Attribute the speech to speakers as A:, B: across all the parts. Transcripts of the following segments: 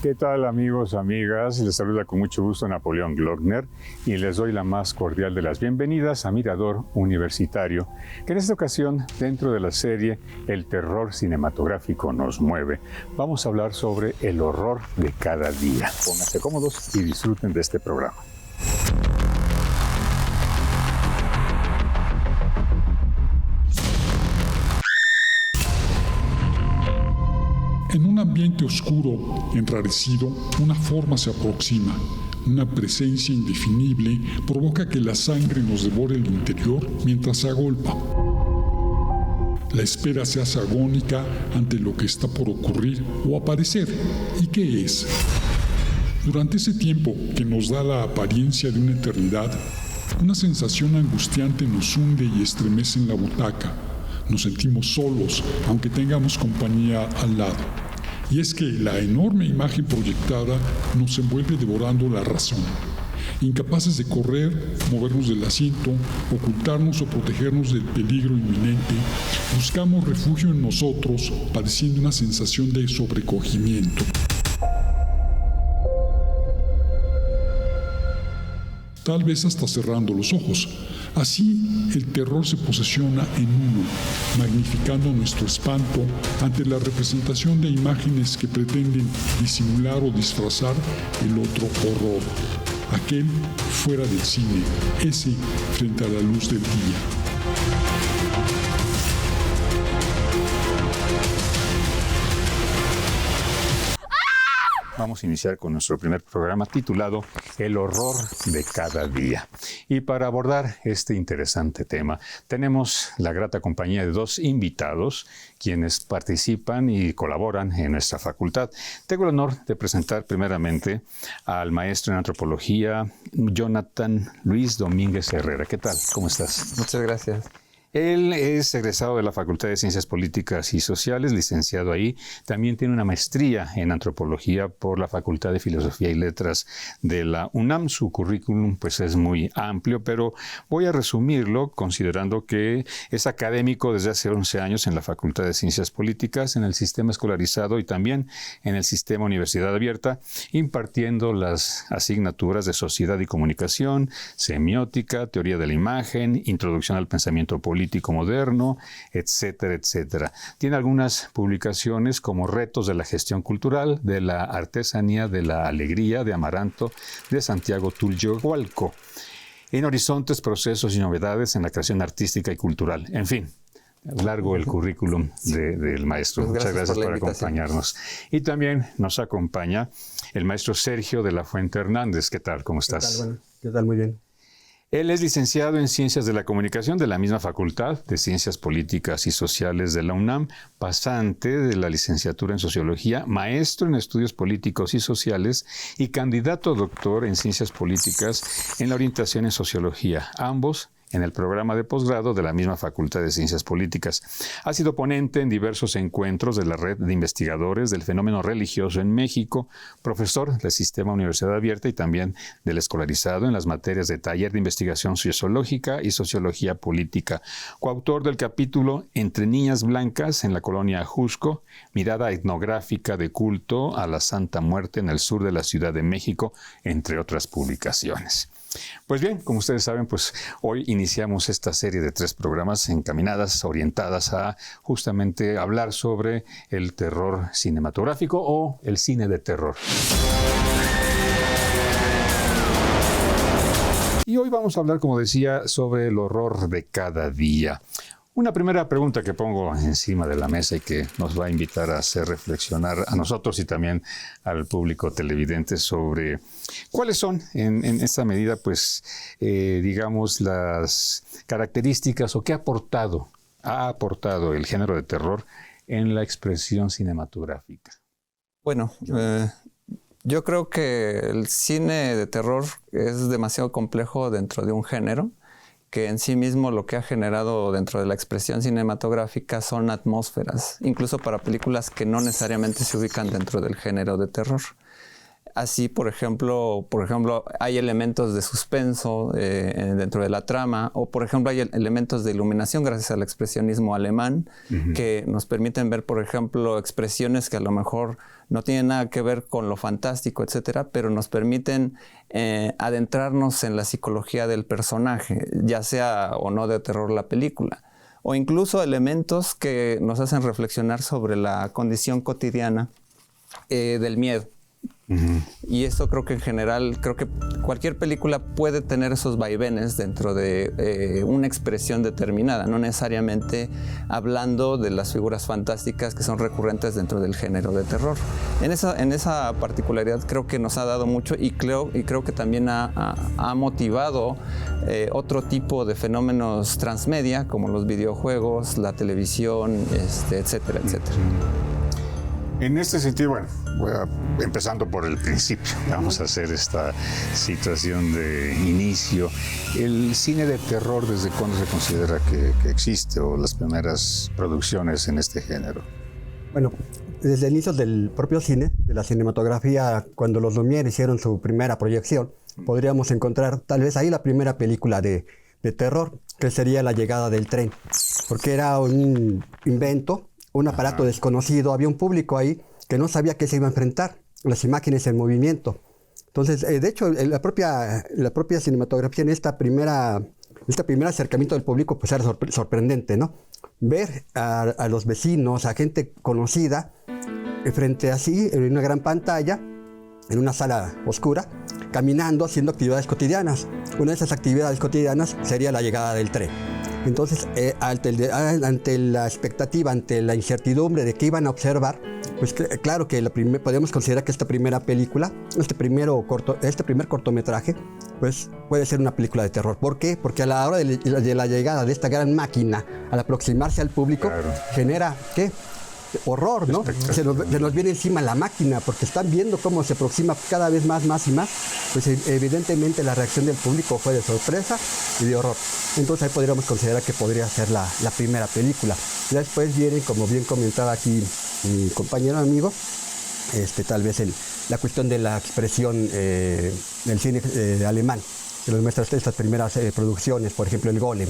A: ¿Qué tal, amigos, amigas? Les saluda con mucho gusto Napoleón Glockner y les doy la más cordial de las bienvenidas a Mirador Universitario, que en esta ocasión, dentro de la serie El terror cinematográfico nos mueve, vamos a hablar sobre el horror de cada día. Pónganse cómodos y disfruten de este programa.
B: En un ambiente oscuro, enrarecido, una forma se aproxima. Una presencia indefinible provoca que la sangre nos devore el interior mientras se agolpa. La espera se hace agónica ante lo que está por ocurrir o aparecer. ¿Y qué es? Durante ese tiempo que nos da la apariencia de una eternidad, una sensación angustiante nos hunde y estremece en la butaca. Nos sentimos solos, aunque tengamos compañía al lado. Y es que la enorme imagen proyectada nos envuelve devorando la razón. Incapaces de correr, movernos del asiento, ocultarnos o protegernos del peligro inminente, buscamos refugio en nosotros, padeciendo una sensación de sobrecogimiento. Tal vez hasta cerrando los ojos. Así, el terror se posesiona en uno, magnificando nuestro espanto ante la representación de imágenes que pretenden disimular o disfrazar el otro horror. Aquel fuera del cine, ese frente a la luz del día.
A: Vamos a iniciar con nuestro primer programa titulado El horror de cada día. Y para abordar este interesante tema, tenemos la grata compañía de dos invitados, quienes participan y colaboran en nuestra facultad. Tengo el honor de presentar primeramente al maestro en antropología, Jonathan Luis Domínguez Herrera. ¿Qué tal? ¿Cómo estás?
C: Muchas gracias.
A: Él es egresado de la Facultad de Ciencias Políticas y Sociales, licenciado ahí. También tiene una maestría en antropología por la Facultad de Filosofía y Letras de la UNAM. Su currículum pues es muy amplio, pero voy a resumirlo considerando que es académico desde hace 11 años en la Facultad de Ciencias Políticas, en el sistema escolarizado y también en el sistema Universidad Abierta, impartiendo las asignaturas de Sociedad y Comunicación, Semiótica, Teoría de la Imagen, Introducción al Pensamiento Político moderno, etcétera, etcétera. Tiene algunas publicaciones como Retos de la Gestión Cultural, de la Artesanía de la Alegría, de Amaranto, de Santiago Tulyohualco. En Horizontes, Procesos y Novedades en la Creación Artística y Cultural. En fin, largo el currículum del maestro. Muchas gracias por acompañarnos. Y también nos acompaña el maestro Sergio de la Fuente Hernández. ¿Qué tal? ¿Cómo estás?
C: ¿Qué tal? Bueno, ¿qué tal? Muy bien.
A: Él es licenciado en Ciencias de la Comunicación de la misma Facultad de Ciencias Políticas y Sociales de la UNAM, pasante de la licenciatura en Sociología, maestro en Estudios Políticos y Sociales y candidato a doctor en Ciencias Políticas en la orientación en Sociología, ambos en el programa de posgrado de la misma Facultad de Ciencias Políticas. Ha sido ponente en diversos encuentros de la Red de Investigadores del Fenómeno Religioso en México, profesor del Sistema Universidad Abierta y también del escolarizado en las materias de Taller de Investigación Sociológica y Sociología Política, coautor del capítulo Entre Niñas Blancas en la Colonia Ajusco, mirada etnográfica de culto a la Santa Muerte en el sur de la Ciudad de México, entre otras publicaciones. Pues bien, como ustedes saben, pues hoy iniciamos esta serie de 3 programas encaminadas, orientadas a justamente hablar sobre el terror cinematográfico o el cine de terror. Y hoy vamos a hablar, como decía, sobre el horror de cada día. Una primera pregunta que pongo encima de la mesa y que nos va a invitar a hacer reflexionar a nosotros y también al público televidente sobre cuáles son en esta medida, pues, digamos, las características o qué ha aportado el género de terror en la expresión cinematográfica.
C: Bueno, yo creo que el cine de terror es demasiado complejo dentro de un género, que en sí mismo lo que ha generado dentro de la expresión cinematográfica son atmósferas, incluso para películas que no necesariamente se ubican dentro del género de terror. Así, por ejemplo, hay elementos de suspenso dentro de la trama, o por ejemplo hay elementos de iluminación gracias al expresionismo alemán, que nos permiten ver, por ejemplo, expresiones que a lo mejor no tienen nada que ver con lo fantástico, etcétera, pero nos permiten adentrarnos en la psicología del personaje, ya sea o no de terror la película, o incluso elementos que nos hacen reflexionar sobre la condición cotidiana del miedo. Y esto creo que en general, creo que cualquier película puede tener esos vaivenes dentro de una expresión determinada, no necesariamente hablando de las figuras fantásticas que son recurrentes dentro del género de terror. En esa particularidad creo que nos ha dado mucho y creo que también ha motivado otro tipo de fenómenos transmedia como los videojuegos, la televisión, etcétera, etcétera.
A: En este sentido, bueno, empezando por el principio, vamos a hacer esta situación de inicio. ¿El cine de terror desde cuándo se considera que existe, o las primeras producciones en este género?
D: Bueno, desde el inicio del propio cine, de la cinematografía, cuando los Lumière hicieron su primera proyección, podríamos encontrar tal vez ahí la primera película de terror, que sería La llegada del tren, porque era un invento, un aparato desconocido, había un público ahí que no sabía qué se iba a enfrentar, las imágenes en movimiento. Entonces, de hecho, la propia cinematografía en este primer acercamiento del público pues era sorprendente, ¿no? Ver a los vecinos, a gente conocida, frente así, en una gran pantalla, en una sala oscura, caminando, haciendo actividades cotidianas. Una de esas actividades cotidianas sería la llegada del tren. Entonces, ante la expectativa, ante la incertidumbre de qué iban a observar, pues claro que podemos considerar que esta primera película, este primer cortometraje, pues puede ser una película de terror. ¿Por qué? Porque a la hora de la llegada de esta gran máquina, al aproximarse al público, genera, ¿qué? Horror, ¿no? Se nos viene encima la máquina, porque están viendo cómo se aproxima cada vez más y más. Pues evidentemente la reacción del público fue de sorpresa y de horror. Entonces ahí podríamos considerar que podría ser la primera película. Ya después viene, como bien comentaba aquí mi compañero amigo, tal vez la cuestión de la expresión del cine alemán, que nos muestra estas primeras producciones, por ejemplo el Golem,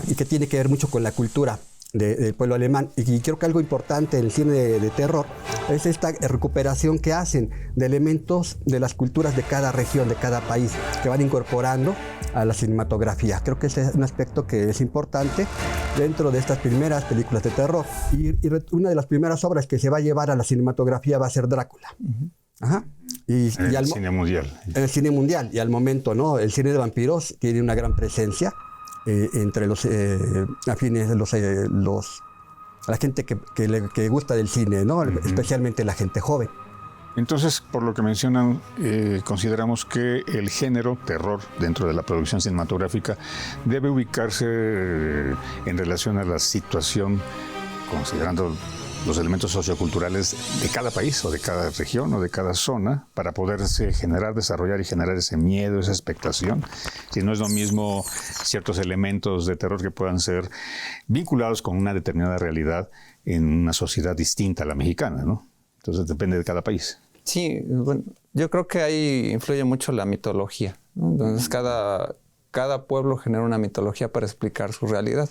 D: y que tiene que ver mucho con la cultura del pueblo alemán. Y creo que algo importante en el cine de terror es esta recuperación que hacen de elementos de las culturas de cada región, de cada país, que van incorporando a la cinematografía. Creo que ese es un aspecto que es importante dentro de estas primeras películas de terror. Y una de las primeras obras que se va a llevar a la cinematografía va a ser Drácula.
A: En el cine mundial.
D: En el cine mundial. Y al momento, ¿no? El cine de vampiros tiene una gran presencia entre los afines, la gente que gusta del cine, ¿no? Especialmente la gente joven.
A: Entonces, por lo que mencionan, consideramos que el género terror dentro de la producción cinematográfica debe ubicarse en relación a la situación, considerando los elementos socioculturales de cada país o de cada región o de cada zona, para poderse desarrollar y generar ese miedo, esa expectación. Si no es lo mismo ciertos elementos de terror que puedan ser vinculados con una determinada realidad en una sociedad distinta a la mexicana, ¿no? Entonces depende de cada país.
C: Sí, bueno, yo creo que ahí influye mucho la mitología, ¿no? Entonces cada pueblo genera una mitología para explicar su realidad.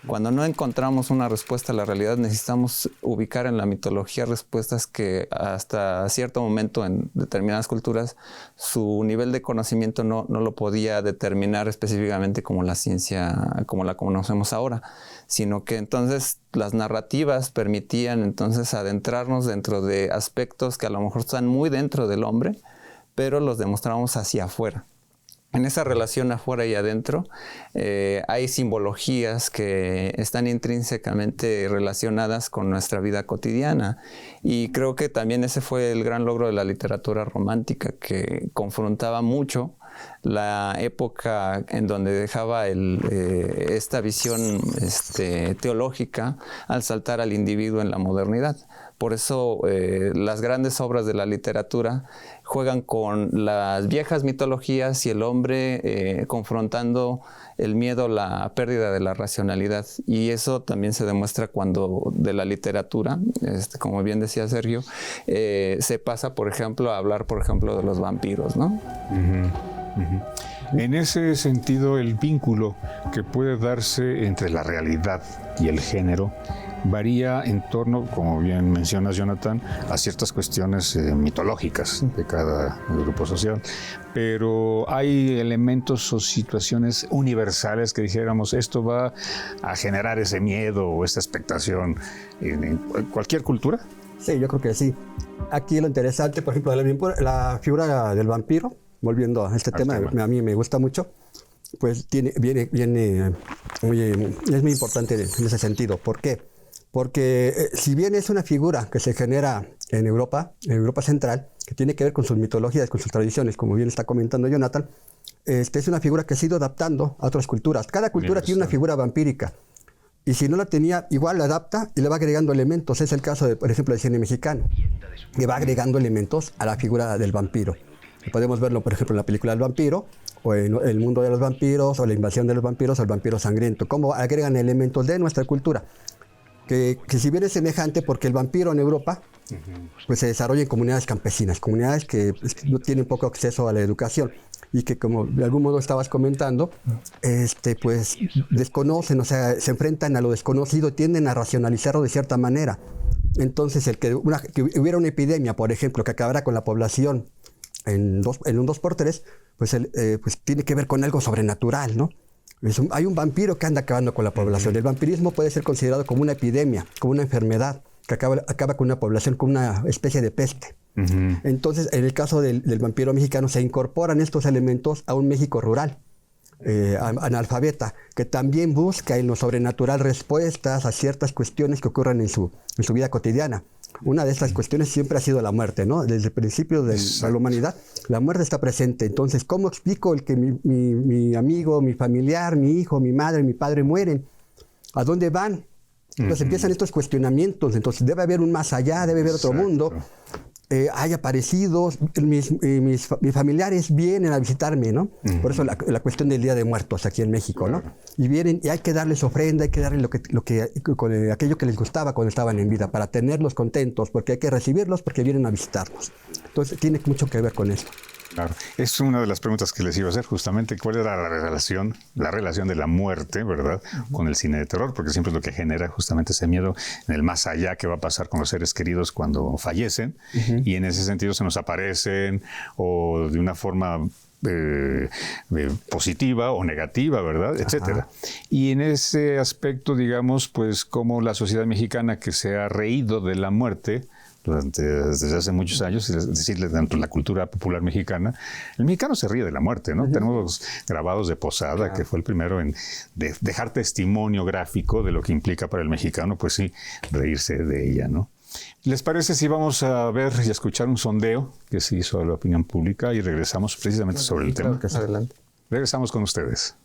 C: Cuando no encontramos una respuesta a la realidad, necesitamos ubicar en la mitología respuestas que hasta cierto momento en determinadas culturas su nivel de conocimiento no lo podía determinar específicamente como la ciencia, como la conocemos ahora, sino que entonces las narrativas permitían entonces adentrarnos dentro de aspectos que a lo mejor están muy dentro del hombre, pero los demostramos hacia afuera. En esa relación afuera y adentro hay simbologías que están intrínsecamente relacionadas con nuestra vida cotidiana, y creo que también ese fue el gran logro de la literatura romántica, que confrontaba mucho la época en donde dejaba esta visión teológica al saltar al individuo en la modernidad. Por eso las grandes obras de la literatura juegan con las viejas mitologías y el hombre confrontando el miedo, la pérdida de la racionalidad. Y eso también se demuestra cuando de la literatura, como bien decía Sergio, se pasa, por ejemplo, a hablar, por ejemplo, de los vampiros, ¿no?
A: En ese sentido, el vínculo que puede darse entre la realidad y el género varía en torno, como bien mencionas, Jonathan, a ciertas cuestiones mitológicas de cada grupo social, pero hay elementos o situaciones universales que dijéramos, esto va a generar ese miedo o esta expectación en cualquier cultura.
D: Sí, yo creo que sí. Aquí lo interesante, por ejemplo, la figura del vampiro, volviendo a este tema, a mí me gusta mucho, pues viene es muy importante en ese sentido. ¿Por qué? Porque si bien es una figura que se genera en Europa Central, que tiene que ver con sus mitologías, con sus tradiciones, como bien está comentando Jonathan, es una figura que se ha ido adaptando a otras culturas. Cada cultura tiene una figura vampírica. Y si no la tenía, igual la adapta y le va agregando elementos. Es el caso, por ejemplo, del cine mexicano, que va agregando elementos a la figura del vampiro. Y podemos verlo, por ejemplo, en la película del vampiro, o en El mundo de los vampiros, o La invasión de los vampiros, o El vampiro sangriento. Cómo agregan elementos de nuestra cultura. Que si bien es semejante, porque el vampiro en Europa pues se desarrolla en comunidades campesinas, comunidades que no tienen poco acceso a la educación y que, como de algún modo estabas comentando, pues desconocen, o sea, se enfrentan a lo desconocido, tienden a racionalizarlo de cierta manera. Entonces, que hubiera una epidemia, por ejemplo, que acabara con la población en un 2x3, pues tiene que ver con algo sobrenatural, ¿no? Hay un vampiro que anda acabando con la población. El vampirismo puede ser considerado como una epidemia, como una enfermedad que acaba con una población, con una especie de peste. Entonces, en el caso del vampiro mexicano, se incorporan estos elementos a un México rural, analfabeta, que también busca en lo sobrenatural respuestas a ciertas cuestiones que ocurren en su vida cotidiana. Una de estas cuestiones siempre ha sido la muerte, ¿no? Desde el principio de la humanidad, la muerte está presente. Entonces, ¿cómo explico el que mi amigo, mi familiar, mi hijo, mi madre, mi padre mueren? ¿A dónde van? Entonces empiezan estos cuestionamientos. Entonces, debe haber un más allá, debe haber otro mundo. Hay aparecidos, mis familiares vienen a visitarme, ¿no? Por eso la cuestión del Día de Muertos aquí en México, ¿no? Y vienen y hay que darles ofrenda, hay que darles aquello que les gustaba cuando estaban en vida, para tenerlos contentos, porque hay que recibirlos porque vienen a visitarnos. Entonces tiene mucho que ver con eso.
A: Claro, es una de las preguntas que les iba a hacer justamente, ¿cuál era la relación de la muerte, verdad, con el cine de terror? Porque siempre es lo que genera justamente ese miedo en el más allá, que va a pasar con los seres queridos cuando fallecen, y en ese sentido se nos aparecen o de una forma positiva o negativa, ¿verdad? Etcétera. Y en ese aspecto, digamos, pues como la sociedad mexicana, que se ha reído de la muerte desde hace muchos años, es decir, dentro de la cultura popular mexicana, el mexicano se ríe de la muerte, ¿no? Tenemos grabados de Posada, que fue el primero en dejar testimonio gráfico de lo que implica para el mexicano, pues sí, reírse de ella, ¿no? ¿Les parece si vamos a ver y a escuchar un sondeo que se hizo a la opinión pública y regresamos precisamente sobre el tema?
C: Adelante.
A: Regresamos con ustedes.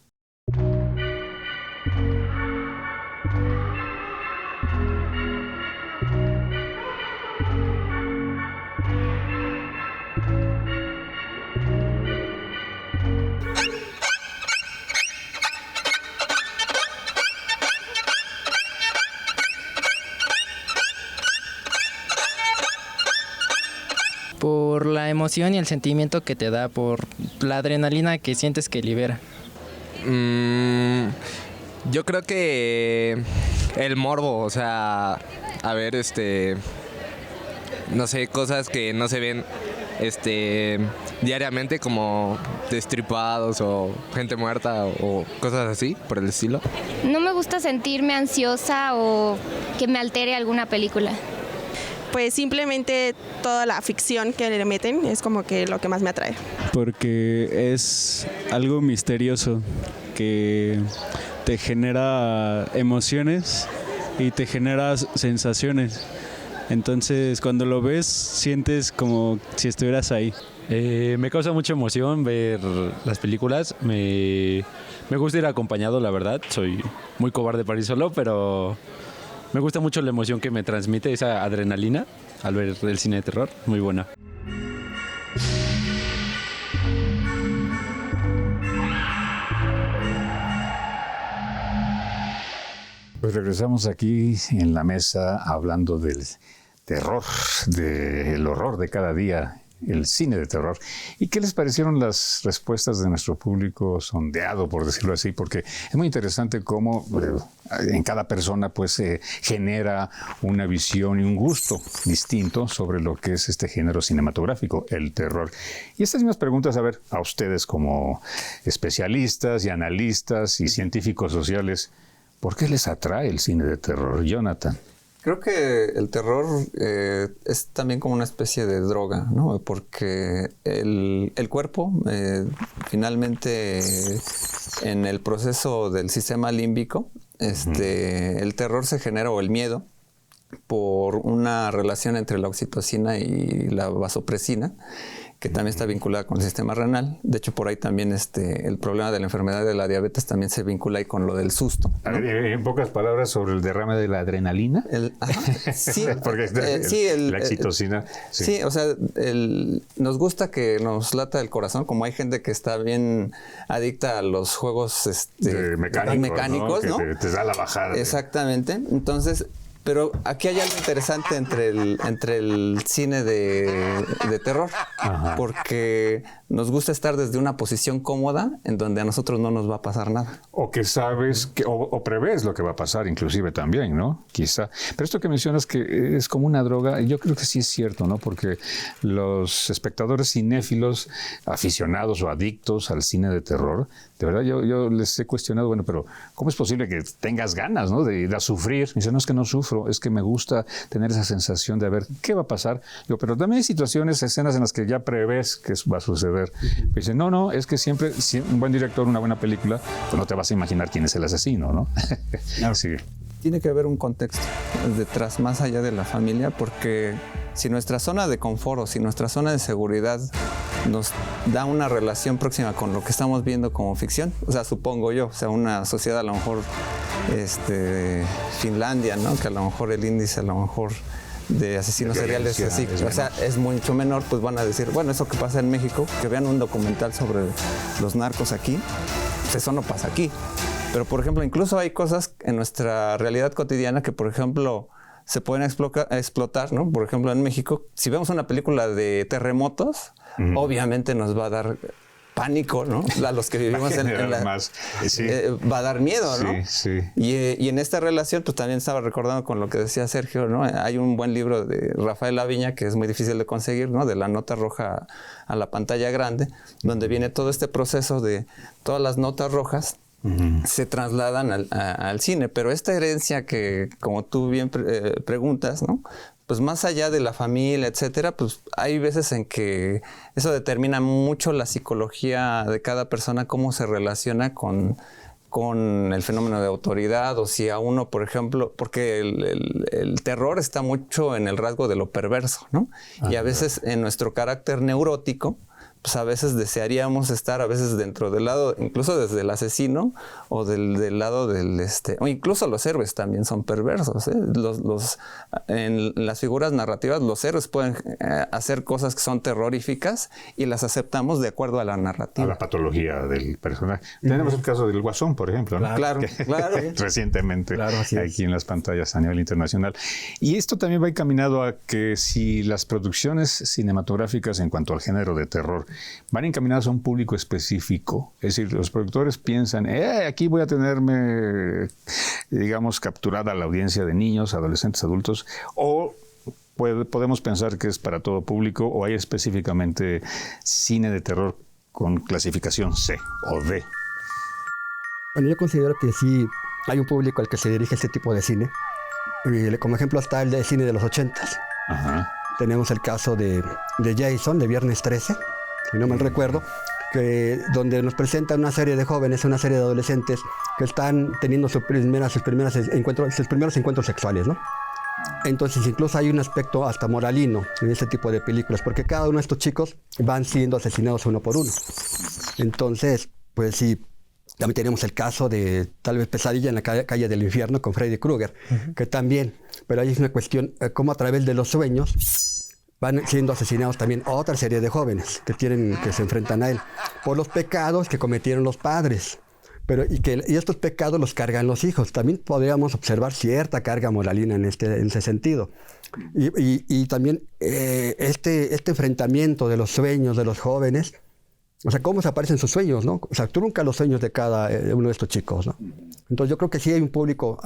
E: Por la emoción y el sentimiento que te da, por la adrenalina que sientes que libera.
F: Yo creo que el morbo, o sea, a ver, no sé, cosas que no se ven diariamente, como destripados o gente muerta o cosas así por el estilo.
G: No me gusta sentirme ansiosa o que me altere alguna película.
H: Pues simplemente toda la ficción que le meten es como que lo que más me atrae.
I: Porque es algo misterioso que te genera emociones y te genera sensaciones. Entonces, cuando lo ves, sientes como si estuvieras ahí.
J: Me causa mucha emoción ver las películas. Me gusta ir acompañado, la verdad. Soy muy cobarde para ir solo, pero Me gusta mucho la emoción que me transmite esa adrenalina al ver el cine de terror. Muy buena.
A: Pues regresamos aquí en la mesa hablando del terror, del horror de cada día, el cine de terror. ¿Y qué les parecieron las respuestas de nuestro público sondeado, por decirlo así? Porque es muy interesante cómo en cada persona pues se genera una visión y un gusto distinto sobre lo que es este género cinematográfico, el terror. Y estas mismas preguntas, a ver, a ustedes como especialistas y analistas y científicos sociales, ¿por qué les atrae el cine de terror, Jonathan?
C: Creo que el terror es también como una especie de droga, ¿no? Porque el cuerpo, finalmente, en el proceso del sistema límbico, el terror se genera, o el miedo, por una relación entre la oxitocina y la vasopresina, que también está vinculada con el sistema renal. De hecho, por ahí también el problema de la enfermedad de la diabetes también se vincula ahí con lo del susto, ¿no?
A: A ver, en pocas palabras, sobre el derrame de la adrenalina.
C: Sí,
A: porque la oxitocina.
C: Sí, o sea, nos gusta que nos lata el corazón, como hay gente que está bien adicta a los juegos mecánicos, ¿no?
A: Que te da la bajada.
C: Exactamente. Entonces, pero aquí hay algo interesante entre el cine de terror. Ajá. Porque nos gusta estar desde una posición cómoda en donde a nosotros no nos va a pasar nada.
A: O que sabes, o prevés lo que va a pasar inclusive también, ¿no? Quizá. Pero esto que mencionas que es como una droga, yo creo que sí es cierto, ¿no? Porque los espectadores cinéfilos, aficionados o adictos al cine de terror, de verdad yo les he cuestionado, bueno, pero ¿cómo es posible que tengas ganas, ¿no? de ir a sufrir? Dicen, no, es que no sufro, es que me gusta tener esa sensación de ver qué va a pasar. Digo, pero también hay situaciones, escenas en las que ya prevés que va a suceder. Dicen, no, es que siempre un buen director, una buena película, pues no te vas a imaginar quién es el asesino, ¿no? Sí.
C: Tiene que haber un contexto detrás, más allá de la familia, porque si nuestra zona de confort o si nuestra zona de seguridad nos da una relación próxima con lo que estamos viendo como ficción, o sea, supongo yo, o sea, una sociedad a lo mejor Finlandia, ¿no? Que a lo mejor el índice a lo mejor de asesinos seriales así, o sea, es mucho menor, pues van a decir, bueno, eso que pasa en México, que vean un documental sobre los narcos aquí, pues eso no pasa aquí. Pero, por ejemplo, incluso hay cosas en nuestra realidad cotidiana que, por ejemplo, se pueden explotar, ¿no? Por ejemplo, en México, si vemos una película de terremotos, obviamente nos va a dar pánico, ¿no? A los que vivimos va a dar miedo, ¿no?
A: Sí.
C: Y en esta relación, pues también estaba recordando con lo que decía Sergio, ¿no? Hay un buen libro de Rafael Laviña que es muy difícil de conseguir, ¿no? De la nota roja a la pantalla grande, donde viene todo este proceso de todas las notas rojas se trasladan al cine. Pero esta herencia que, como tú bien preguntas, ¿no? Pues más allá de la familia, etcétera, pues hay veces en que eso determina mucho la psicología de cada persona, cómo se relaciona con el fenómeno de autoridad, o si a uno, por ejemplo, porque el terror está mucho en el rasgo de lo perverso, ¿no? Y a veces en nuestro carácter neurótico, pues a veces desearíamos estar a veces dentro del lado, incluso desde el asesino o del lado del o incluso los héroes también son perversos, ¿eh? En las figuras narrativas los héroes pueden hacer cosas que son terroríficas y las aceptamos de acuerdo a la narrativa.
A: A la patología del personaje. Tenemos el caso del Guasón, por ejemplo, ¿no?
C: Claro.
A: Recientemente, aquí en las pantallas a nivel internacional. Y esto también va encaminado a que si las producciones cinematográficas en cuanto al género de terror van encaminadas a un público específico, es decir, los productores piensan, aquí voy a tenerme, digamos, capturada la audiencia de niños, adolescentes, adultos, o podemos pensar que es para todo público, o hay específicamente cine de terror con clasificación C o D.
D: Bueno, yo considero que sí hay un público al que se dirige este tipo de cine. Y como ejemplo está el de cine de los 80s.
A: Ajá.
D: Tenemos el caso de Jason, de Viernes 13, si no mal recuerdo, donde nos presentan una serie de jóvenes, una serie de adolescentes que están teniendo sus primeros encuentros sexuales, ¿no? Entonces incluso hay un aspecto hasta moralino en este tipo de películas, porque cada uno de estos chicos van siendo asesinados uno por uno. Entonces, pues sí, También tenemos el caso de tal vez Pesadilla en la calle del infierno con Freddy Krueger, que también, pero ahí es una cuestión, cómo a través de los sueños van siendo asesinados también otra serie de jóvenes que se enfrentan a él por los pecados que cometieron los padres. Y estos pecados los cargan los hijos. También podríamos observar cierta carga moralina en ese sentido. Y también este enfrentamiento de los sueños de los jóvenes, o sea, cómo se aparecen sus sueños, ¿no? O sea, trunca los sueños de cada uno de estos chicos, ¿no? Entonces yo creo que sí hay un público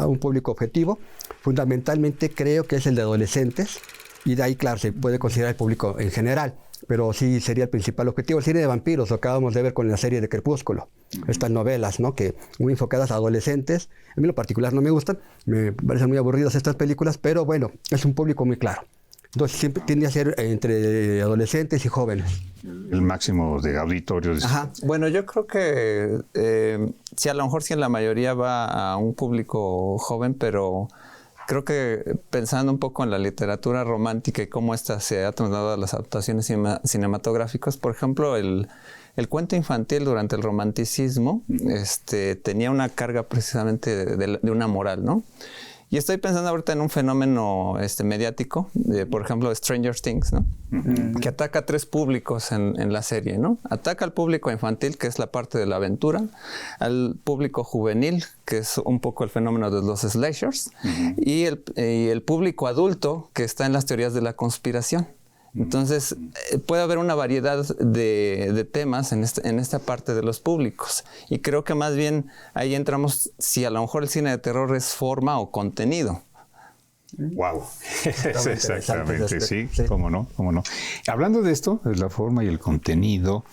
D: objetivo. Fundamentalmente creo que es el de adolescentes, y de ahí, claro, se puede considerar el público en general. Pero sí sería el principal objetivo. El cine de vampiros, lo acabamos de ver con la serie de Crepúsculo. Estas novelas, ¿no? Que muy enfocadas a adolescentes. A mí en lo particular no me gustan. Me parecen muy aburridas estas películas, pero bueno, es un público muy claro. Entonces siempre tiende a ser entre adolescentes y jóvenes.
A: El máximo de auditorios.
C: Ajá. Bueno, yo creo que sí, a lo mejor sí en la mayoría va a un público joven, pero creo que pensando un poco en la literatura romántica y cómo esta se ha trasladado a las adaptaciones cinematográficas, por ejemplo, el cuento infantil durante el romanticismo tenía una carga precisamente de una moral, ¿no? Y estoy pensando ahorita en un fenómeno mediático, por ejemplo, Stranger Things, ¿no? Que ataca a 3 públicos en la serie, ¿no? Ataca al público infantil, que es la parte de la aventura, al público juvenil, que es un poco el fenómeno de los slashers, y el público adulto, que está en las teorías de la conspiración. Entonces, puede haber una variedad de temas en esta parte de los públicos. Y creo que más bien ahí entramos si a lo mejor el cine de terror es forma o contenido.
A: Wow, exactamente, sí, cómo no. Hablando de esto, de la forma y el contenido,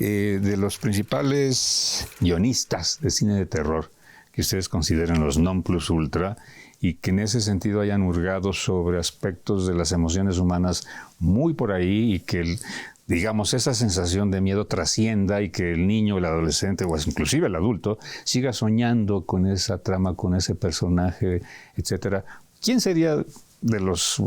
A: de los principales guionistas de cine de terror que ustedes consideran los non plus ultra, y que en ese sentido hayan hurgado sobre aspectos de las emociones humanas muy por ahí, y que digamos, esa sensación de miedo trascienda y que el niño, el adolescente o inclusive el adulto siga soñando con esa trama, con ese personaje, etcétera. ¿Quién sería de los,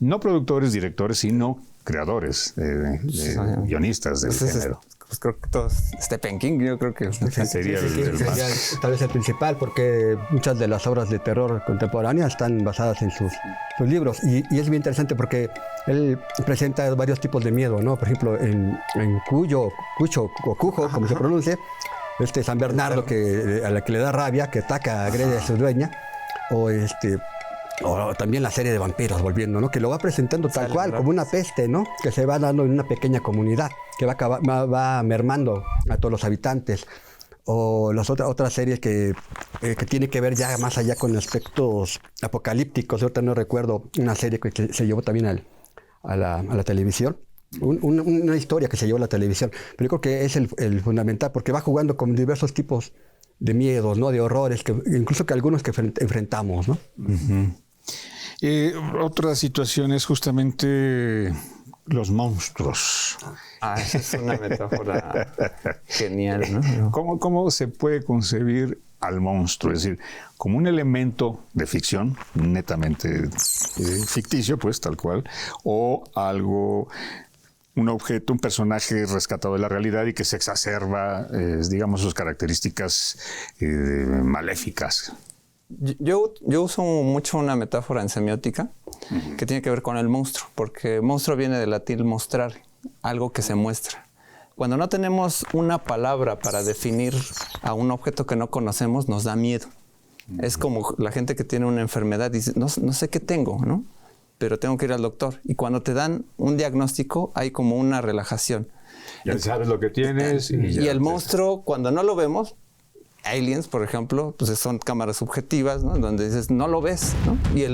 A: no productores, directores, sino creadores, guionistas del género?
C: Pues creo que todos, Stephen King, yo creo que
A: sería
D: tal vez el principal, porque muchas de las obras de terror contemporáneas están basadas en sus libros, y es bien interesante porque él presenta varios tipos de miedo, ¿no? Por ejemplo, en Cucho o Cujo, como se pronuncie, San Bernardo a la que le da rabia, que ataca, agrede a su dueña, o también la serie de vampiros, volviendo, ¿no? Que lo va presentando tal cual, como una peste, ¿no? Que se va dando en una pequeña comunidad, que va mermando a todos los habitantes. O las otras series que tiene que ver ya más allá con aspectos apocalípticos. Yo ahorita no recuerdo una serie que se llevó también a la televisión. Una historia que se llevó a la televisión. Pero yo creo que es el fundamental, porque va jugando con diversos tipos de miedos, ¿no? De horrores, incluso que algunos que enfrentamos, ¿no?
A: Otra situación es justamente los monstruos.
C: Esa es una metáfora genial, ¿no?
A: ¿Cómo se puede concebir al monstruo? Es decir, como un elemento de ficción, netamente ficticio, pues, tal cual, o algo, un objeto, un personaje rescatado de la realidad y que se exacerba, digamos, sus características maléficas.
C: Yo uso mucho una metáfora en semiótica que tiene que ver con el monstruo, porque monstruo viene del latín mostrar, algo que se muestra. Cuando no tenemos una palabra para definir a un objeto que no conocemos, nos da miedo. Es como la gente que tiene una enfermedad y dice, no sé qué tengo, ¿no? Pero tengo que ir al doctor. Y cuando te dan un diagnóstico, hay como una relajación.
A: Ya sabes lo que tienes.
C: Y el monstruo, cuando no lo vemos, Aliens, por ejemplo, pues son cámaras subjetivas, ¿no? Donde dices, no lo ves, ¿no? Y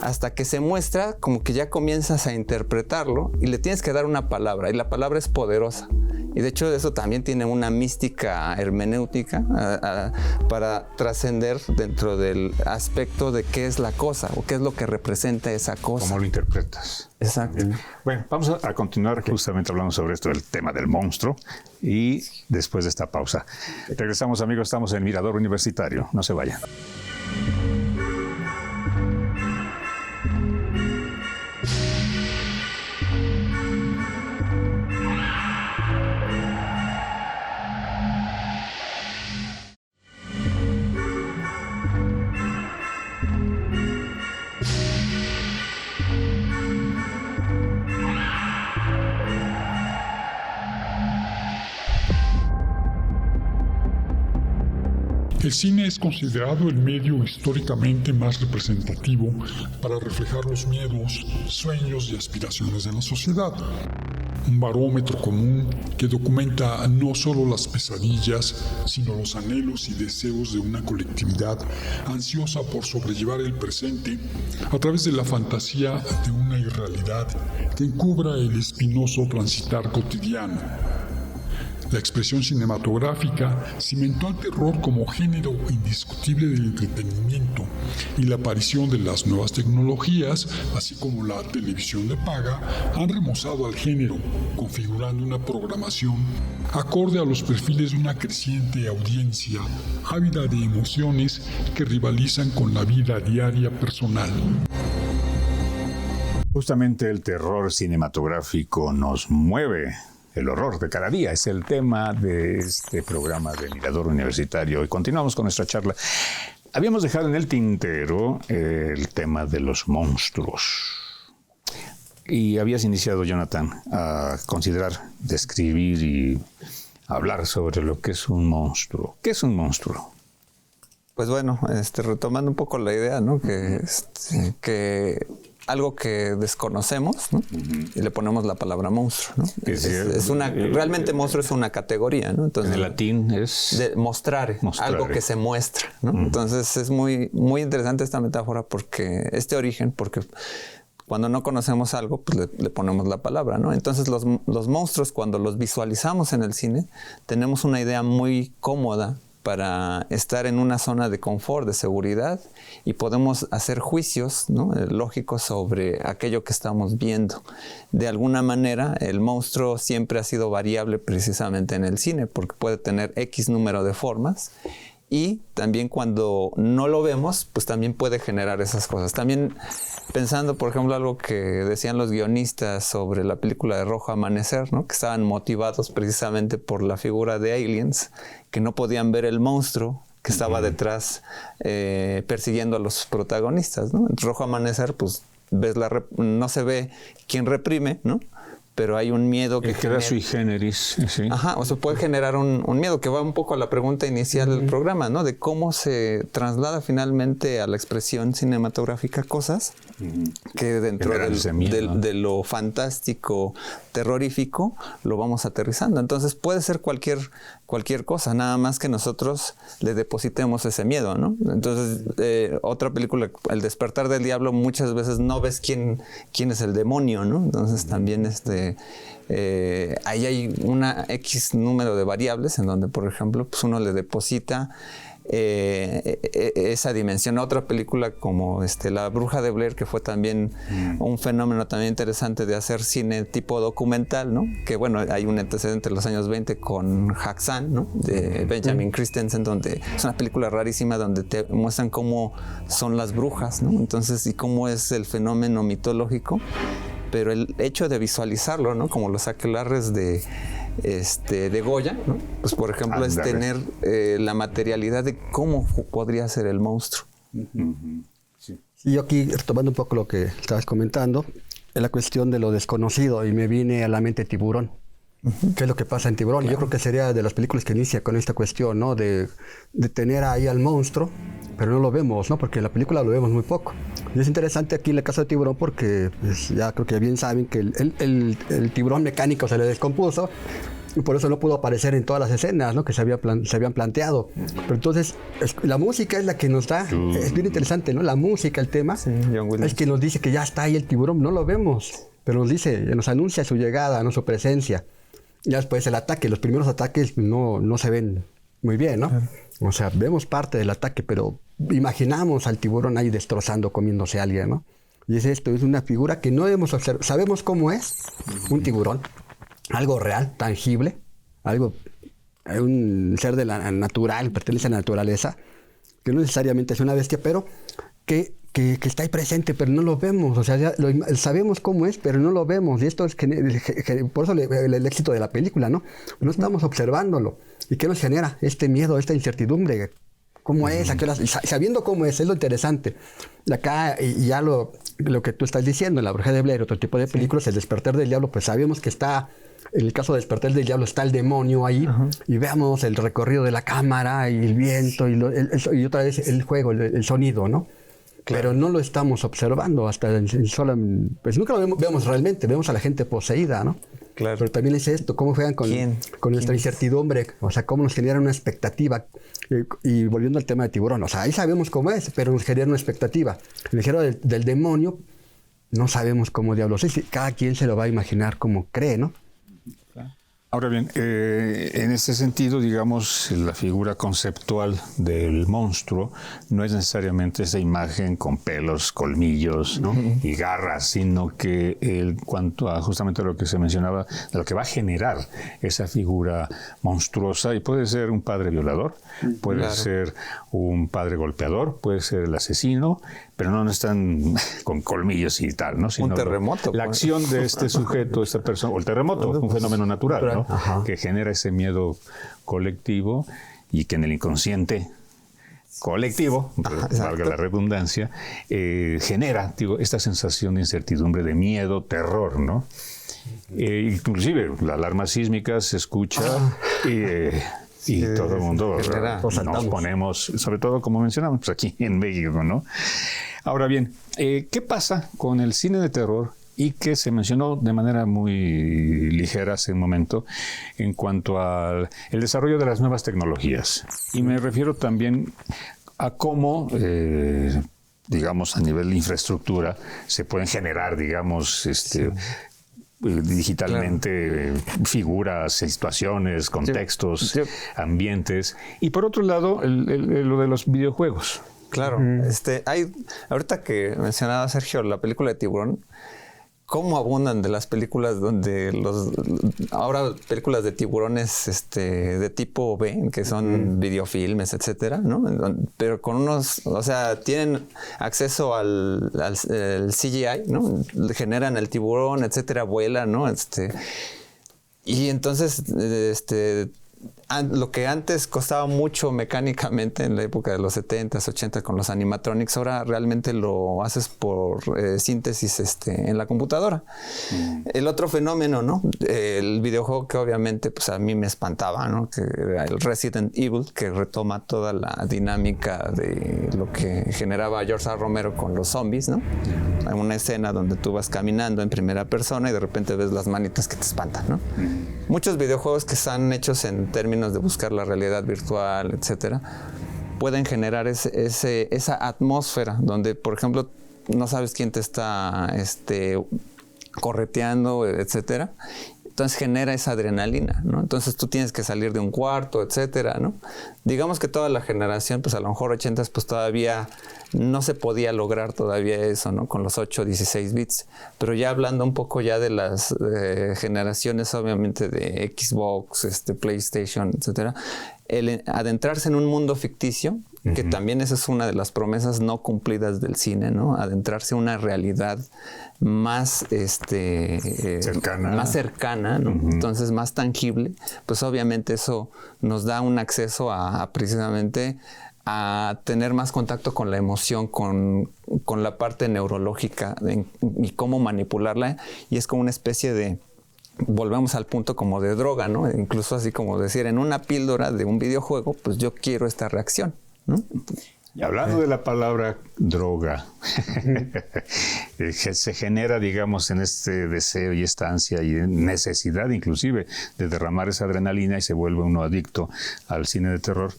C: hasta que se muestra, como que ya comienzas a interpretarlo y le tienes que dar una palabra, y la palabra es poderosa. Y de hecho eso también tiene una mística hermenéutica para trascender dentro del aspecto de qué es la cosa o qué es lo que representa esa cosa.
A: ¿Cómo lo interpretas?
C: Exacto.
A: Bueno, vamos a continuar justamente hablando sobre esto, el tema del monstruo, y después de esta pausa. Regresamos, amigos, estamos en Mirador Universitario. No se vayan.
B: El cine es considerado el medio históricamente más representativo para reflejar los miedos, sueños y aspiraciones de la sociedad. Un barómetro común que documenta no solo las pesadillas, sino los anhelos y deseos de una colectividad ansiosa por sobrellevar el presente a través de la fantasía de una irrealidad que encubra el espinoso transitar cotidiano. La expresión cinematográfica cimentó al terror como género indiscutible del entretenimiento y la aparición de las nuevas tecnologías, así como la televisión de paga, han remozado al género, configurando una programación acorde a los perfiles de una creciente audiencia ávida de emociones que rivalizan con la vida diaria personal.
A: Justamente el terror cinematográfico nos mueve. El horror de cada día es el tema de este programa de Mirador Universitario. Y continuamos con nuestra charla. Habíamos dejado en el tintero el tema de los monstruos. Y habías iniciado, Jonathan, a considerar, describir y hablar sobre lo que es un monstruo. ¿Qué es un monstruo?
C: Pues bueno, retomando un poco la idea, ¿no? Que algo que desconocemos, ¿no? Y le ponemos la palabra monstruo, ¿no? Realmente monstruo es una categoría, ¿no? Entonces,
A: en el latín es
C: de mostrare, algo que se muestra, ¿no? Entonces es muy, muy interesante esta metáfora porque cuando no conocemos algo, pues le ponemos la palabra, ¿no? Entonces los monstruos, cuando los visualizamos en el cine, tenemos una idea muy cómoda para estar en una zona de confort, de seguridad, y podemos hacer juicios, ¿no? Lógicos sobre aquello que estamos viendo. De alguna manera, el monstruo siempre ha sido variable precisamente en el cine, porque puede tener X número de formas, y también cuando no lo vemos, pues también puede generar esas cosas. También pensando, por ejemplo, algo que decían los guionistas sobre la película de Rojo Amanecer, ¿no? Que estaban motivados precisamente por la figura de aliens, que no podían ver el monstruo que estaba detrás persiguiendo a los protagonistas, ¿no? En Rojo Amanecer, pues no se ve quién reprime, ¿no? Pero hay un miedo que
A: queda sui generis, sí.
C: Ajá, o sea, puede generar un miedo que va un poco a la pregunta inicial del programa, ¿no? De cómo se traslada finalmente a la expresión cinematográfica cosas que dentro de lo fantástico, terrorífico, lo vamos aterrizando. Entonces puede ser cualquier cosa, nada más que nosotros le depositemos ese miedo, ¿no? Entonces, otra película, El despertar del diablo, muchas veces no ves quién es el demonio, ¿no? Entonces también ahí hay una X número de variables en donde, por ejemplo, pues uno le deposita esa dimensión. Otra película como La Bruja de Blair, que fue también un fenómeno también interesante de hacer cine tipo documental, ¿no? Que bueno, hay un antecedente en los años 20 con Haxan, ¿no? De Benjamin Christensen, donde es una película rarísima donde te muestran cómo son las brujas, ¿no? Entonces, y cómo es el fenómeno mitológico, pero el hecho de visualizarlo, ¿no? Como los aquelarres de Goya, ¿no? Pues por ejemplo es tener la materialidad de cómo podría ser el monstruo.
D: Sí, yo aquí retomando un poco lo que estabas comentando, es la cuestión de lo desconocido, y me viene a la mente Tiburón. ¿Qué es lo que pasa en Tiburón? Claro. Yo creo que sería de las películas que inicia con esta cuestión, ¿no? De tener ahí al monstruo, pero no lo vemos, ¿no? Porque en la película lo vemos muy poco. Y es interesante aquí en el caso de Tiburón porque pues, ya creo que bien saben que el tiburón mecánico se le descompuso y por eso no pudo aparecer en todas las escenas, ¿no? Que se habían planteado. Pero entonces la música es la que nos da, es bien interesante, ¿no? La música, el tema, es que nos dice que ya está ahí el tiburón, no lo vemos, pero nos anuncia su llegada, ¿no? Su presencia. Ya después el ataque, los primeros ataques no se ven muy bien, ¿no? O sea, vemos parte del ataque, pero imaginamos al tiburón ahí destrozando, comiéndose a alguien, ¿no? Y es una figura que no hemos observado. Sabemos cómo es un tiburón, algo real, tangible, un ser de la natural, pertenece a la naturaleza, que no necesariamente es una bestia, pero que está ahí presente, pero no lo vemos. O sea, sabemos cómo es, pero no lo vemos. Y esto es por eso el éxito de la película, ¿no? No estamos observándolo. ¿Y qué nos genera? Este miedo, esta incertidumbre. ¿Cómo es? Sabiendo cómo es lo interesante. Y acá, y ya lo que tú estás diciendo, La Bruja de Blair, otro tipo de películas, El despertar del diablo, pues sabemos que está en el caso de Despertar del Diablo está el demonio ahí, y veamos el recorrido de la cámara y el viento y otra vez el juego, el sonido, ¿no? Claro. Pero no lo estamos observando hasta pues nunca lo vemos realmente, vemos a la gente poseída, ¿no? Claro. Pero también es esto, cómo juegan con nuestra incertidumbre, o sea, cómo nos generan una expectativa. Y volviendo al tema de Tiburón, o sea, ahí sabemos cómo es, pero nos genera una expectativa. En el género del demonio, no sabemos cómo diablos es, cada quien se lo va a imaginar como cree, ¿no?
A: Ahora bien, en este sentido, digamos, la figura conceptual del monstruo no es necesariamente esa imagen con pelos, colmillos, ¿no? y garras, sino que en cuanto a justamente lo que se mencionaba, de lo que va a generar esa figura monstruosa, y puede ser un padre violador, puede ser un padre golpeador, puede ser el asesino, pero no están con colmillos y tal, ¿no? Sino
C: un terremoto.
A: La acción de este sujeto, esta persona, o el terremoto, un fenómeno natural, ¿no? Que genera ese miedo colectivo y que en el inconsciente colectivo, valga la redundancia, genera, digo, esta sensación de incertidumbre, de miedo, terror, ¿no? Inclusive la alarma sísmica se escucha y todo el mundo nos ponemos, sobre todo como mencionamos, pues aquí en México, ¿no? Ahora bien, ¿qué pasa con el cine de terror? Y que se mencionó de manera muy ligera hace un momento en cuanto al desarrollo de las nuevas tecnologías. Y me refiero también a cómo, digamos, a nivel de infraestructura, se pueden generar, digamos, digitalmente figuras, situaciones, contextos, ambientes. Y por otro lado, lo de los videojuegos.
C: Claro. Ahorita que mencionaba Sergio la película de Tiburón, cómo abundan de las películas donde ahora películas de tiburones de tipo B, que son videofilmes, etcétera, ¿no? Pero con unos, o sea, tienen acceso al CGI, ¿no? Generan el tiburón, etcétera, vuela, ¿no? Y entonces, lo que antes costaba mucho mecánicamente en la época de los 70s, 80s con los animatronics, ahora realmente lo haces por síntesis en la computadora. El otro fenómeno, ¿no? El videojuego que obviamente pues a mí me espantaba, ¿no? Que era el Resident Evil, que retoma toda la dinámica de lo que generaba George R. Romero con los zombies, ¿no? Hay una escena donde tú vas caminando en primera persona y de repente ves las manitas que te espantan, ¿no? Muchos videojuegos que están hechos en términos de buscar la realidad virtual, etcétera, pueden generar esa atmósfera donde, por ejemplo, no sabes quién te está correteando, etcétera. Entonces genera esa adrenalina, ¿no? Entonces tú tienes que salir de un cuarto, etcétera, ¿no? Digamos que toda la generación, pues a lo mejor 80s, pues todavía no se podía lograr todavía eso, ¿no? Con los 8, 16 bits. Pero ya hablando un poco ya de las generaciones, obviamente, de Xbox, PlayStation, etcétera, el adentrarse en un mundo ficticio, que también esa es una de las promesas no cumplidas del cine, ¿no? Adentrarse a una realidad más cercana, ¿no? Entonces más tangible, pues obviamente eso nos da un acceso a precisamente a tener más contacto con la emoción, con la parte neurológica y cómo manipularla, y es como una especie de, volvemos al punto como de droga, ¿no? Incluso así como decir, en una píldora de un videojuego, pues yo quiero esta reacción, ¿no?
A: Y hablando de la palabra droga, que se genera, digamos, en este deseo y esta ansia y necesidad inclusive de derramar esa adrenalina y se vuelve uno adicto al cine de terror.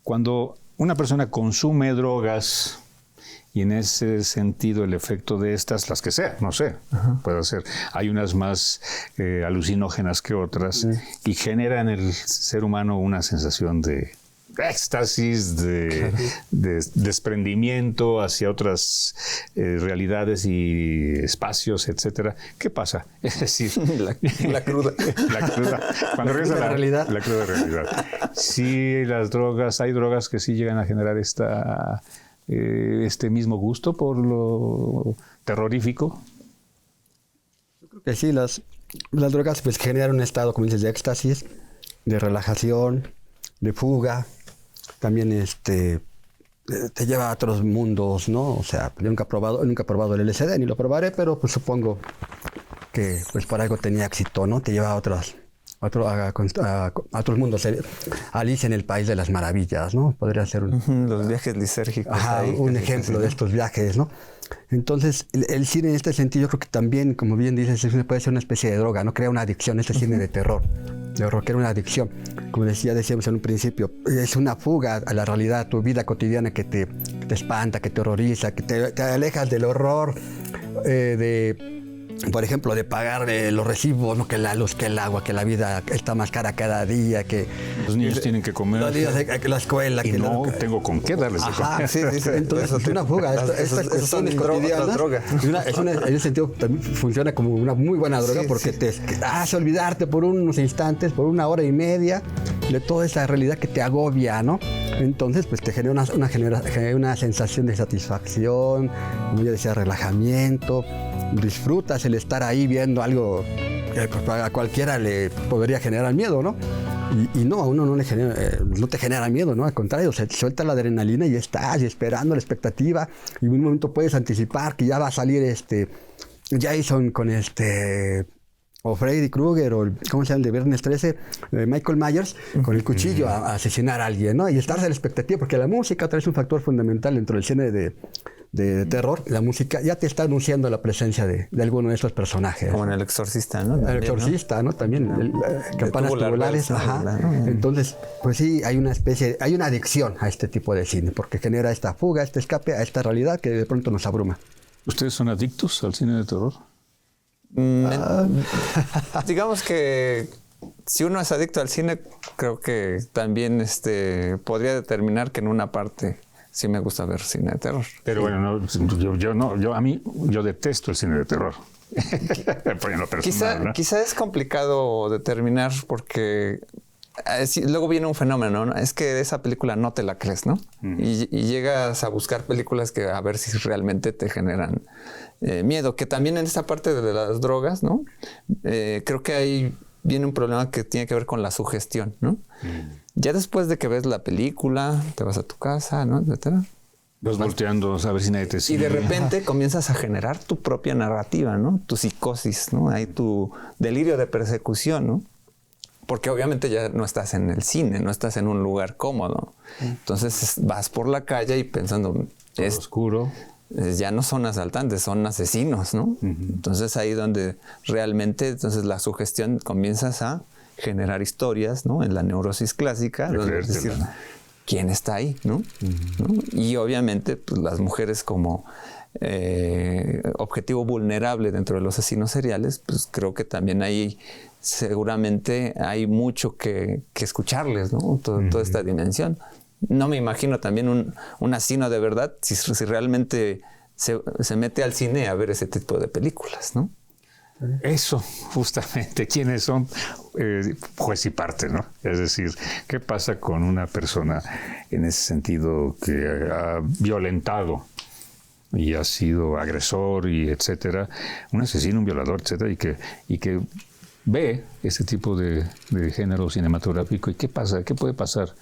A: Cuando una persona consume drogas y en ese sentido el efecto de estas, las que sean, no sé, puede ser, hay unas más alucinógenas que otras y genera en el ser humano una sensación de éxtasis, de desprendimiento hacia otras realidades y espacios, etcétera. ¿Qué pasa? Es decir,
C: la cruda.
A: La cruda. Cuando regresa la realidad. La cruda realidad. Sí, las drogas, hay drogas que sí llegan a generar este mismo gusto por lo terrorífico.
D: Yo creo que sí, las drogas pues generan un estado, como dices, de éxtasis, de relajación, de fuga. También te lleva a otros mundos, ¿no? O sea, yo nunca he probado el LSD, ni lo probaré, pero pues supongo que pues por algo tenía éxito, ¿no? Te lleva a otros mundos. Alicia en el País de las Maravillas, ¿no? Podría ser
C: los viajes lisérgicos.
D: Ajá, un ejemplo de estos viajes, ¿no? Entonces, el cine en este sentido, yo creo que también, como bien dices, puede ser una especie de droga, ¿no? Crea una adicción, este cine de terror, crea una adicción. Como decíamos en un principio, es una fuga a la realidad, a tu vida cotidiana que te espanta, que te horroriza, que te alejas del horror por ejemplo, de pagar los recibos, ¿no? Que la luz, que el agua, que la vida está más cara cada día, que
A: los niños tienen que comer,
D: los niños, que la escuela,
A: y
D: que
A: no tengo con qué darles de comer.
C: Sí.
D: Entonces es una fuga. Estas cuestiones cotidianas, en ese sentido también funciona como una muy buena droga, porque te hace olvidarte por unos instantes, por 1 hora y media, de toda esa realidad que te agobia, ¿no? Entonces, pues te genera una sensación de satisfacción, como yo decía, relajamiento. Disfrutas el estar ahí viendo algo que a cualquiera le podría generar miedo, ¿no? Y no, a uno no te genera miedo, ¿no? Al contrario, se suelta la adrenalina y estás esperando la expectativa, y en un momento puedes anticipar que ya va a salir Jason con o Freddy Krueger, o ¿cómo se llama? El de Viernes 13, Michael Myers, con el cuchillo a asesinar a alguien, ¿no? Y estar a la expectativa, porque la música trae un factor fundamental dentro del cine de terror. La música ya te está anunciando la presencia de alguno de esos personajes.
C: Como en El Exorcista, ¿no?
D: El Exorcista, ¿no? También, campanas tubulares. Ajá. Entonces, pues sí, hay una adicción a este tipo de cine, porque genera esta fuga, este escape a esta realidad que de pronto nos abruma.
A: ¿Ustedes son adictos al cine de terror?
C: Digamos que si uno es adicto al cine, creo que también podría determinar que en una parte sí me gusta ver cine de terror.
A: Pero bueno, yo detesto el cine de terror.
C: Quizá es complicado determinar, porque luego viene un fenómeno, ¿no? Es que esa película no te la crees, ¿no? Y llegas a buscar películas que a ver si realmente te generan miedo, que también en esta parte de las drogas, ¿no? Creo que ahí viene un problema que tiene que ver con la sugestión, ¿no? Ya después de que ves la película, te vas a tu casa, ¿no? Etcétera.
A: Vas volteando a ver si nadie te sigue.
C: Y de repente comienzas a generar tu propia narrativa, ¿no? Tu psicosis, ¿no? Ahí tu delirio de persecución, ¿no? Porque obviamente ya no estás en el cine, no estás en un lugar cómodo. Entonces vas por la calle y pensando...
A: Es oscuro.
C: Ya no son asaltantes, son asesinos, ¿no? Entonces ahí donde realmente la sugestión comienzas a generar historias, ¿no? En la neurosis clásica, donde es decir, ¿quién está ahí, no? ¿No? Y obviamente pues, las mujeres como objetivo vulnerable dentro de los asesinos seriales, pues creo que también ahí seguramente hay mucho que escucharles, ¿no? Toda esta dimensión. No me imagino también un asesino de verdad si realmente se mete al cine a ver ese tipo de películas, ¿no?
A: Eso, justamente, ¿quiénes son? Juez y parte, ¿no? Es decir, ¿qué pasa con una persona en ese sentido que ha violentado y ha sido agresor y etcétera, un asesino, un violador, etcétera, y que ve ese tipo de género cinematográfico? ¿Y qué pasa? ¿Qué puede pasar?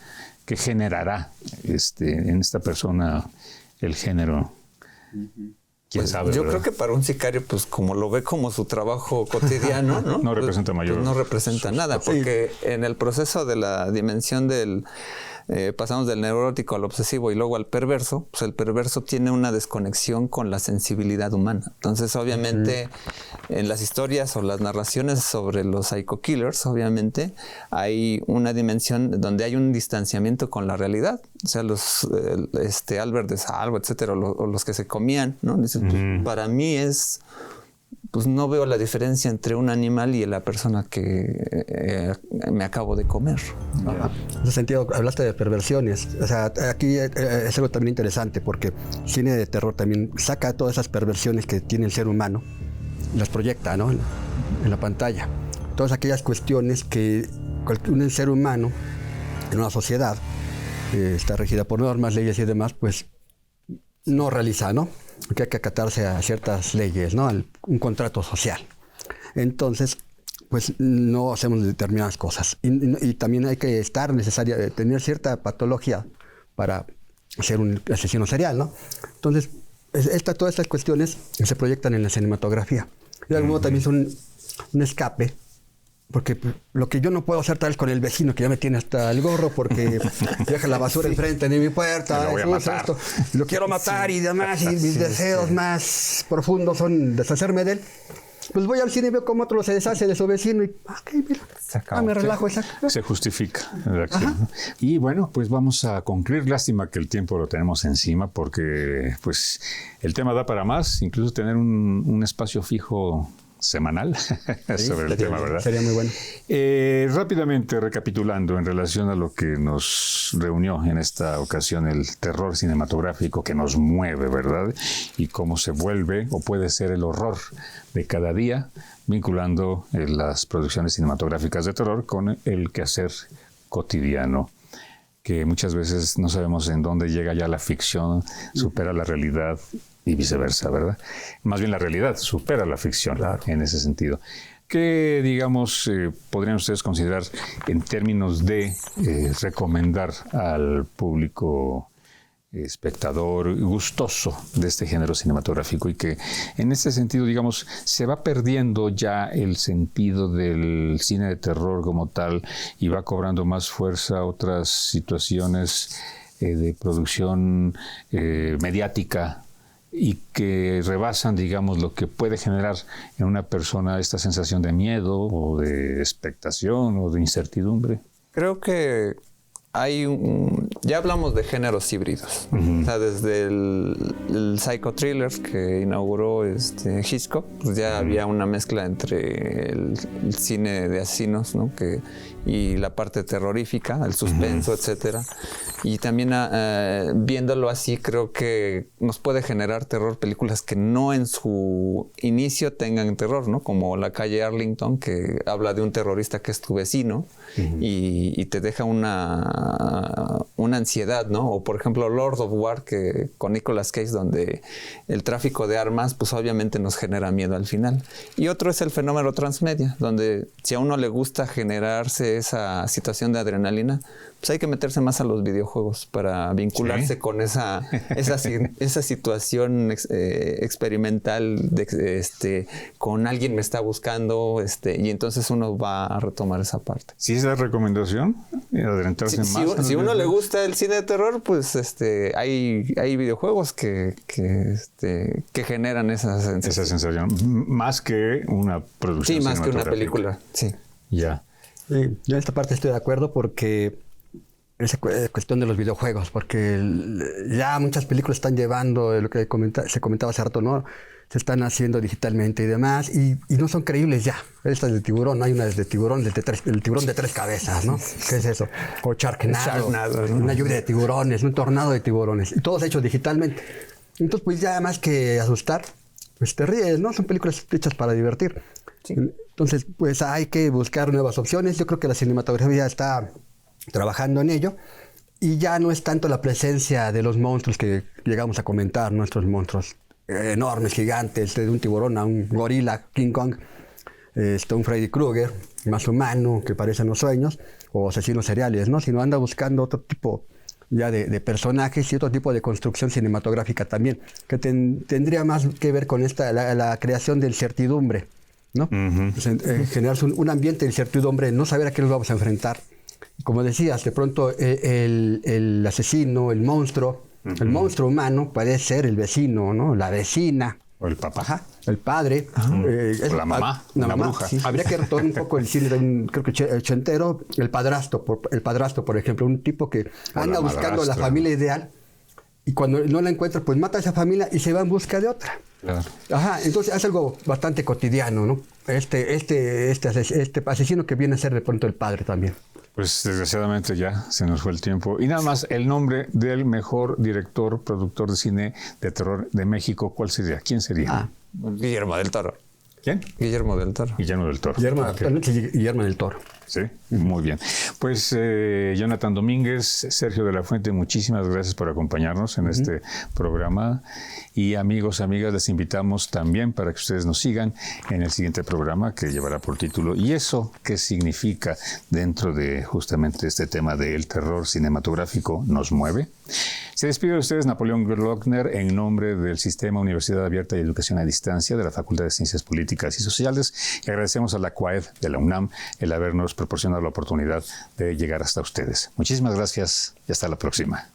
A: ¿Qué generará en esta persona el género? ¿Quién sabe?
C: Yo creo que para un sicario, pues como lo ve como su trabajo cotidiano, ¿no?
A: No representa mayor.
C: Pues no representa nada, porque en el proceso de la dimensión pasamos del neurótico al obsesivo y luego al perverso, pues el perverso tiene una desconexión con la sensibilidad humana. Entonces, obviamente, en las historias o las narraciones sobre los psycho killers, obviamente, hay una dimensión donde hay un distanciamiento con la realidad. O sea, los Albert de Salvo, etcétera, o los que se comían, ¿no? Dicen, pues, para mí pues no veo la diferencia entre un animal y la persona que me acabo de comer.
D: En ese sentido, hablaste de perversiones. O sea, aquí es algo también interesante, porque el cine de terror también saca todas esas perversiones que tiene el ser humano y las proyecta, ¿no? En la pantalla. Todas aquellas cuestiones que un ser humano en una sociedad está regida por normas, leyes y demás, pues no realiza, ¿no? Que hay que acatarse a ciertas leyes, ¿no? Un contrato social. Entonces, pues no hacemos determinadas cosas. Y también hay que tener cierta patología para ser un asesino serial, ¿no? Entonces, todas estas cuestiones se proyectan en la cinematografía. de algún modo también son un escape. Porque lo que yo no puedo hacer tal vez con el vecino que ya me tiene hasta el gorro porque deja la basura enfrente de mi puerta, lo quiero matar y demás, y mis deseos más profundos son deshacerme de él. Pues voy al cine y veo cómo otro se deshace de su vecino y mira, me relajo.
A: Se justifica la acción. Y bueno, pues vamos a concluir. Lástima que el tiempo lo tenemos encima porque pues el tema da para más, incluso tener un espacio fijo semanal sobre el tema, ¿verdad?
D: Sería muy bueno.
A: Rápidamente recapitulando en relación a lo que nos reunió en esta ocasión, el terror cinematográfico que nos mueve, ¿verdad? Y cómo se vuelve o puede ser el horror de cada día, vinculando las producciones cinematográficas de terror con el quehacer cotidiano, que muchas veces no sabemos en dónde llega ya la ficción, supera la realidad y viceversa, ¿verdad? Más bien la realidad supera la ficción, claro, en ese sentido. ¿Qué, digamos, podrían ustedes considerar en términos de recomendar al público espectador gustoso de este género cinematográfico y que en ese sentido, digamos, se va perdiendo ya el sentido del cine de terror como tal y va cobrando más fuerza otras situaciones de producción mediática y que rebasan, digamos, lo que puede generar en una persona esta sensación de miedo o de expectación o de incertidumbre?
C: Creo que ya hablamos de géneros híbridos, o sea, desde el psychothriller que inauguró Hitchcock, pues ya había una mezcla entre el cine de asesinos, ¿no? Y la parte terrorífica, el suspenso, etcétera. Y también viéndolo así, creo que nos puede generar terror películas que no en su inicio tengan terror, ¿no? Como La calle Arlington, que habla de un terrorista que es tu vecino y te deja una ansiedad, ¿no? O por ejemplo Lord of War, que con Nicolas Cage, donde el tráfico de armas, pues obviamente nos genera miedo al final. Y otro es el fenómeno transmedia, donde si a uno le gusta generarse esa situación de adrenalina, pues hay que meterse más a los videojuegos para vincularse con esa situación experimental de con alguien me está buscando, y entonces uno va a retomar esa parte.
A: ¿Sí es la recomendación? Adelantarse más.
C: Si uno le gusta el cine de terror, pues hay videojuegos que generan esa sensación.
A: Esa sensación, más que una producción.
C: Sí, más que una película, sí.
A: Ya.
D: Sí, yo en esta parte estoy de acuerdo porque esa cuestión de los videojuegos, porque ya muchas películas están llevando lo que se comentaba hace rato, ¿no? Se están haciendo digitalmente y demás, y no son creíbles ya. Esta es de tiburón, hay una de tiburón, el tiburón de 3 cabezas, ¿no? ¿Qué es eso? O Sharknado, ¿no? Una lluvia de tiburones, un tornado de tiburones, y todos hechos digitalmente. Entonces, pues ya más que asustar, pues te ríes, ¿no? Son películas hechas para divertir. Sí. Entonces, pues hay que buscar nuevas opciones. Yo creo que la cinematografía está trabajando en ello y ya no es tanto la presencia de los monstruos que llegamos a comentar, nuestros monstruos enormes, gigantes, de un tiburón a un gorila, King Kong, un Freddy Krueger, más humano, que parecen los sueños, o asesinos seriales, ¿no? Sino anda buscando otro tipo ya de personajes y otro tipo de construcción cinematográfica también, que tendría más que ver con la creación de incertidumbre, ¿no? Pues, generarse un ambiente de incertidumbre, no saber a qué nos vamos a enfrentar. Como decías, de pronto el asesino, el monstruo humano puede ser el vecino, ¿no? La vecina.
A: O el papá.
D: El padre.
A: O la mamá. La bruja.
D: Sí. Habría que retomar un poco el cine, creo que ochentero, el padrastro, por ejemplo, un tipo que anda buscando a la familia ideal y cuando no la encuentra, pues mata a esa familia y se va en busca de otra. Claro. Ajá, entonces es algo bastante cotidiano, ¿no? Este asesino que viene a ser de pronto el padre también.
A: Pues desgraciadamente ya se nos fue el tiempo. Y nada más, el nombre del mejor director, productor de cine de terror de México, ¿cuál sería? ¿Quién sería?
C: Guillermo del Toro.
A: ¿Quién?
C: Guillermo del Toro.
A: Guillermo del Toro.
D: Guillermo del Toro.
A: Sí, muy bien. Pues Jonathan Domínguez, Sergio de la Fuente, muchísimas gracias por acompañarnos en este programa. Y amigos, amigas, les invitamos también para que ustedes nos sigan en el siguiente programa que llevará por título ¿Y eso qué significa dentro de justamente este tema del terror cinematográfico nos mueve? Se despide de ustedes Napoleón Glockner en nombre del Sistema Universidad Abierta y Educación a Distancia de la Facultad de Ciencias Políticas y Sociales y agradecemos a la CUAED de la UNAM el habernos proporcionado la oportunidad de llegar hasta ustedes. Muchísimas gracias y hasta la próxima.